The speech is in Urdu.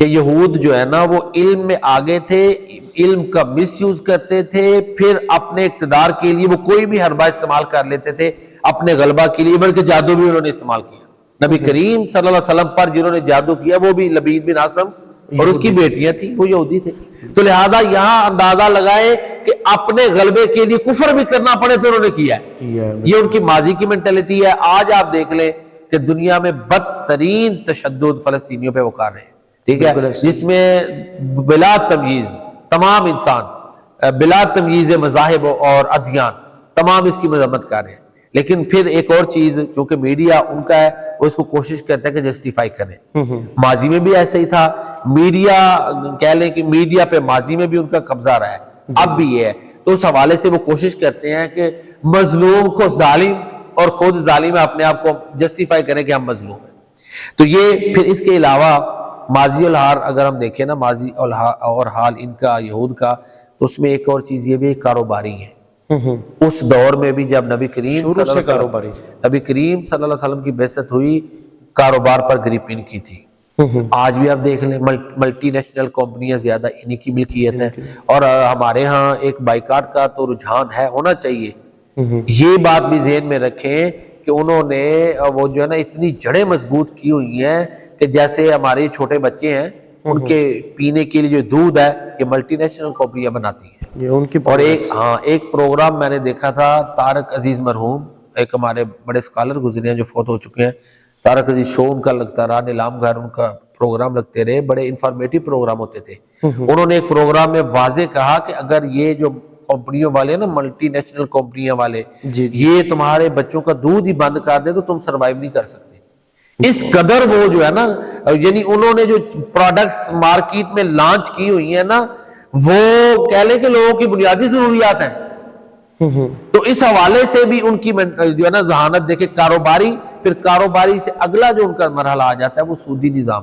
کہ یہود جو ہے نا وہ علم میں آگے تھے، علم کا مس یوز کرتے تھے، پھر اپنے اقتدار کے لیے وہ کوئی بھی حربہ استعمال کر لیتے تھے اپنے غلبہ کے لیے، بلکہ جادو بھی انہوں نے استعمال کیا۔ نبی کریم صلی اللہ علیہ وسلم پر جنہوں نے جادو کیا وہ بھی لبید بن عاصم اور اس کی بیٹیاں تھیں، وہ یہودی تھے۔ تو لہذا یہاں اندازہ لگائے کہ اپنے غلبے کے لیے کفر بھی کرنا پڑے تو انہوں نے کیا ہے، یہ ان کی ماضی کی مینٹلٹی ہے۔ آج آپ دیکھ لیں کہ دنیا میں بدترین تشدد فلسطینیوں پہ وہ کر رہے ہیں، ٹھیک ہے، جس میں بلا تمیز تمام انسان، بلا تمیز مذاہب اور ادیان تمام اس کی مذمت کر رہے ہیں۔ لیکن پھر ایک اور چیز، چونکہ میڈیا ان کا ہے، وہ اس کو کوشش کرتا ہے کہ جسٹیفائی کریں۔ ماضی میں بھی ایسا ہی تھا، میڈیا کہہ لیں کہ میڈیا پہ ماضی میں بھی ان کا قبضہ رہا ہے، اب بھی یہ ہے۔ تو اس حوالے سے وہ کوشش کرتے ہیں کہ مظلوم کو ظالم اور خود ظالم اپنے آپ کو جسٹیفائی کریں کہ ہم مظلوم ہیں۔ تو یہ پھر اس کے علاوہ ماضی الحال اگر ہم دیکھیں نا، ماضی اور حال ان کا یہود کا، تو اس میں ایک اور چیز یہ بھی کاروباری ہے۔ اس دور میں بھی جب نبی کریم صلی اللہ علیہ وسلم کی بعثت ہوئی، کاروبار پر گریپن کی تھی۔ آج بھی آپ دیکھ لیں ملٹی نیشنل کمپنیاں زیادہ انہی کی ملکیت ہیں، اور ہمارے ہاں ایک بائیکاٹ کا تو رجحان ہے، ہونا چاہیے۔ یہ بات بھی ذہن میں رکھیں کہ انہوں نے وہ جو ہے نا اتنی جڑیں مضبوط کی ہوئی ہیں کہ جیسے ہمارے چھوٹے بچے ہیں، ان کے پینے کے لیے جو دودھ ہے یہ ملٹی نیشنل کمپنیاں بناتی ہیں۔ اور ایک پروگرام میں نے دیکھا تھا، طارق عزیز مرحوم ایک ہمارے بڑے اسکالر گزرے ہیں جو فوت ہو چکے ہیں، طارق عزیز شو ان کا لگتا رہا، نیلام گھر ان کا پروگرام لگتے رہے، بڑے انفارمیٹو پروگرام ہوتے تھے۔ انہوں نے ایک پروگرام میں واضح کہا کہ اگر یہ جو کمپنیوں والے نا، ملٹی نیشنل کمپنیاں والے، یہ تمہارے بچوں کا دودھ ہی بند کر دیں تو تم سروائیو نہیں کر سکتے۔ اس قدر وہ جو ہے نا، یعنی انہوں نے جو پروڈکٹس مارکیٹ میں لانچ کی ہوئی ہیں نا، وہ کہہ لیں کہ لوگوں کی بنیادی ضروریات ہیں۔ تو اس حوالے سے بھی ان کی جو ہے نا ذہانت دیکھے، کاروباری، پھر کاروباری سے اگلا جو ان کا مرحلہ آ جاتا ہے وہ سودی نظام۔